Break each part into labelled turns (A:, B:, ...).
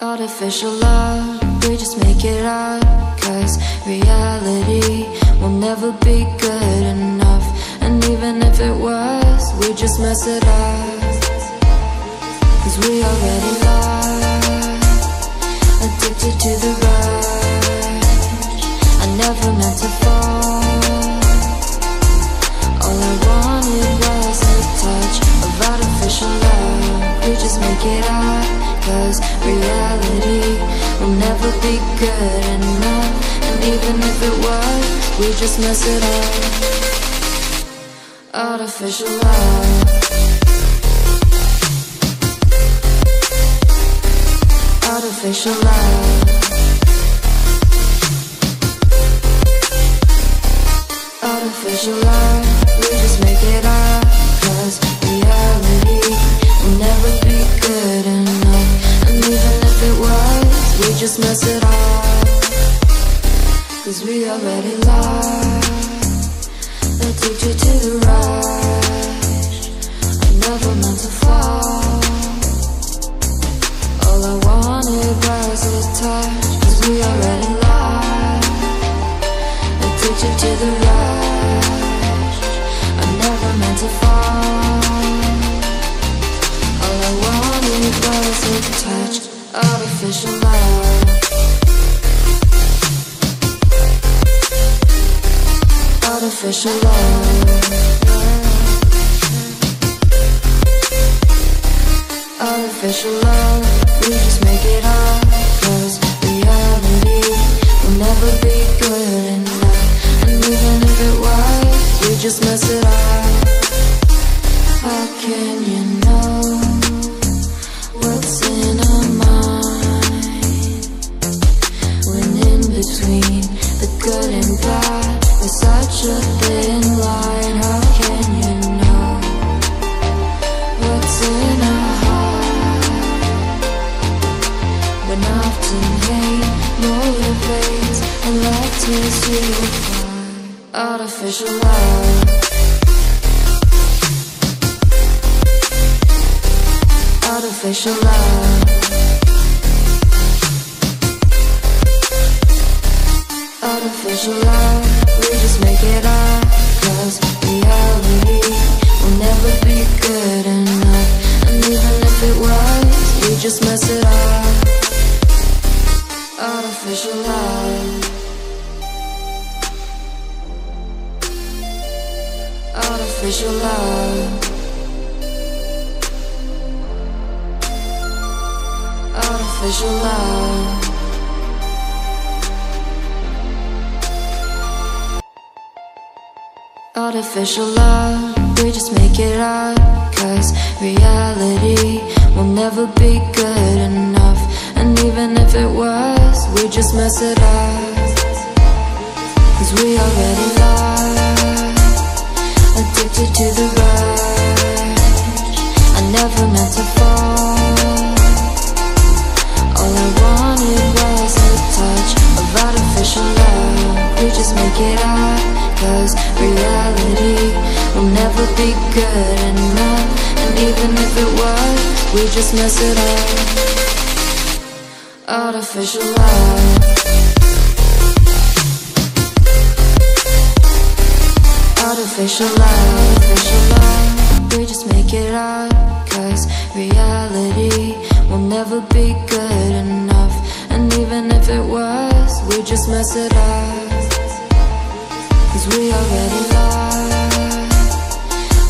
A: Artificial love, we just make it up, 'cause reality will never be good enough. And even if it was, we just mess it up, 'cause we already lost, addicted to the rush. I never meant to fall. All I wanted was a touch of artificial love. We just make it up, 'cause reality will never be good enough. And even if it was, we just mess it up. Artificial love. Artificial love. Artificial love. We just make it up, 'cause reality will never be good enough. And even if it was, we just mess it up, 'cause we already lost, addicted to the rush. I never meant to fall. All I wanted was a touch, 'cause we already lost, addicted to the rush. I never meant to fall. All I wanted was a touch. Artificial love. Artificial love. Artificial love. We just make it up, 'cause reality will never be good enough. And even if it was, we just mess it up. How can you know what's in our mind, when in between the good and bad there's such a thin line? How can you know what's in our heart, when often hate motivates and love tears you apart? Artificial love. Artificial love. Artificial love. We just make it up, 'cause reality will never be good enough. And even if it was, we just mess it up. Artificial love. Artificial love. Artificial love. Artificial love, we just make it up, 'cause reality will never be good enough. And even if it was, we just mess it up, 'cause we already lost, addicted to the rush. I never meant to fall. All I wanted was a touch of artificial love. We just make it up, 'cause reality will never be good enough. And even if it was, we just mess it up. Artificial love. Artificial love. Artificial love. We just make it up, 'cause reality will never be good enough. And even if it was, we just mess it up, 'cause we already lost,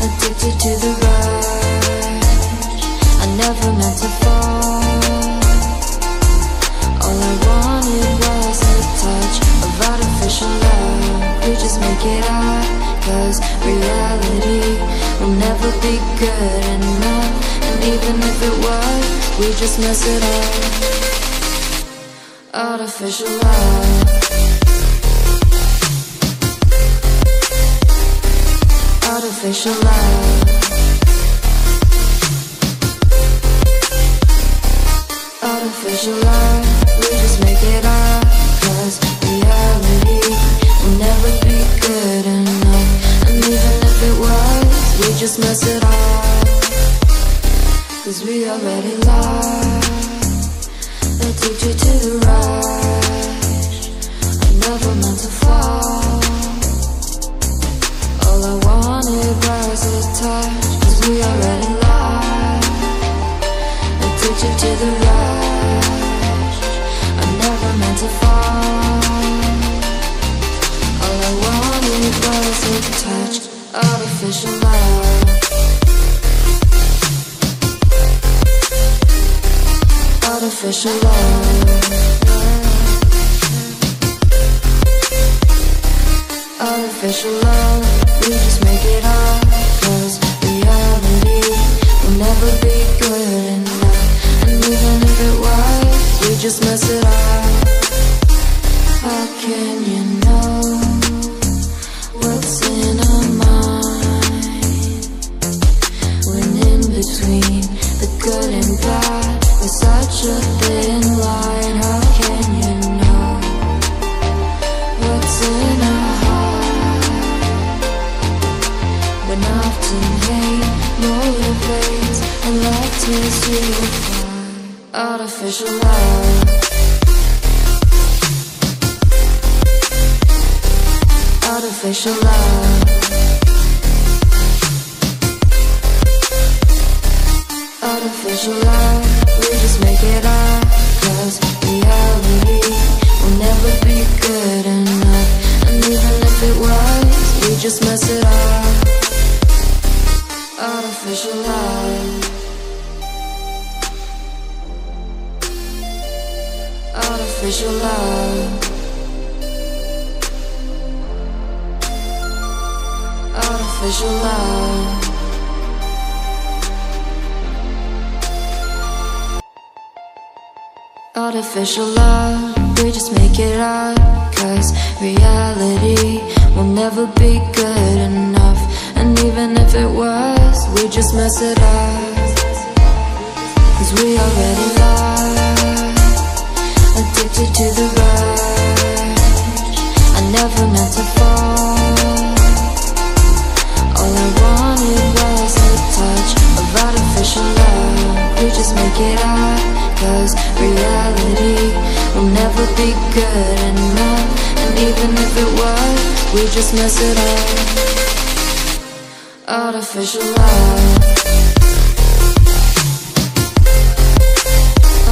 A: addicted to the rush. I never meant to fall. All I wanted was a touch of artificial love. We just make it up, 'cause reality will never be good enough. And even if it was, we just mess it up. Artificial love. Artificial love. Artificial love. We just make it up, 'cause reality will never be good enough. And even if it was, we just mess it up, 'cause we already lost, Addicted to the rush, I never meant to fall. All I wanted was a touch, 'cause we already lost. Addicted to the rush, I never meant to fall. All I wanted was a touch, artificial love. Artificial love. Artificial love, we just make it up, 'cause reality will never be good enough. And even if it was, we just mess it up. How can you know what's in our mind, when in between the good and bad there's such a thin line? How can you know what's in our heart, when often hate motivates and love tears you apart? Artificial love. Artificial love. Artificial love, we just make it up, 'cause reality will never be good enough. And even if it was, we just mess it up. Artificial love. Artificial love. Artificial love. Artificial love, we just make it up, 'cause reality will never be good enough. And even if it was, we just mess it up, 'cause we already lost. Addicted to the rush, I never meant to fall. All I wanted was a touch of artificial love. We just make it up, 'cause reality will never be good enough. And even if it was, we just mess it up. Artificial love.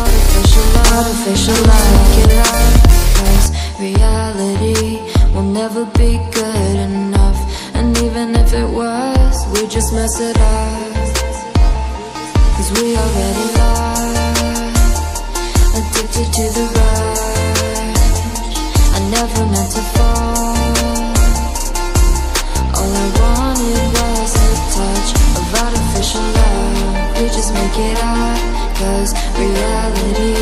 A: Artificial love. Artificial love. Make it up, 'cause reality will never be good enough. And even if it was, we just mess it up, 'cause we already lost. Addicted to the rush, I never meant to fall. All I wanted was a touch of artificial love. We just make it up, 'cause reality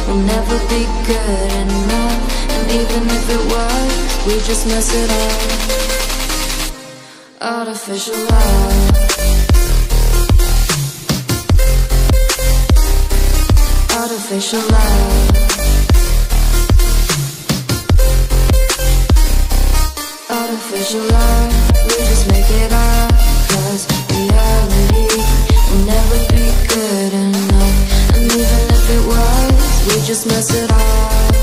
A: will never be good enough. And even if it was, we just mess it up. Artificial love. Artificial love. Artificial love, we just make it up, 'cause reality will never be good enough. And even if it was, we just mess it up,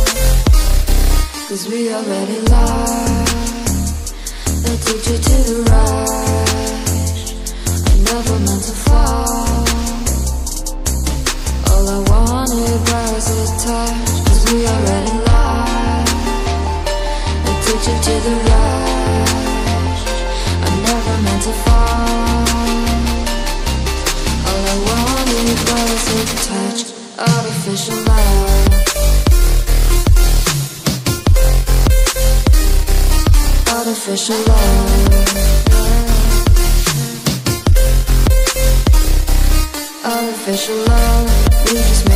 A: 'cause we already lost. Addicted to the rush, I never meant to fall. All I wanted was a touch, 'cause we already lost. Addicted to the rush, I never meant to fall. All I wanted was a touch, artificial love. Artificial love. Artificial love, we just make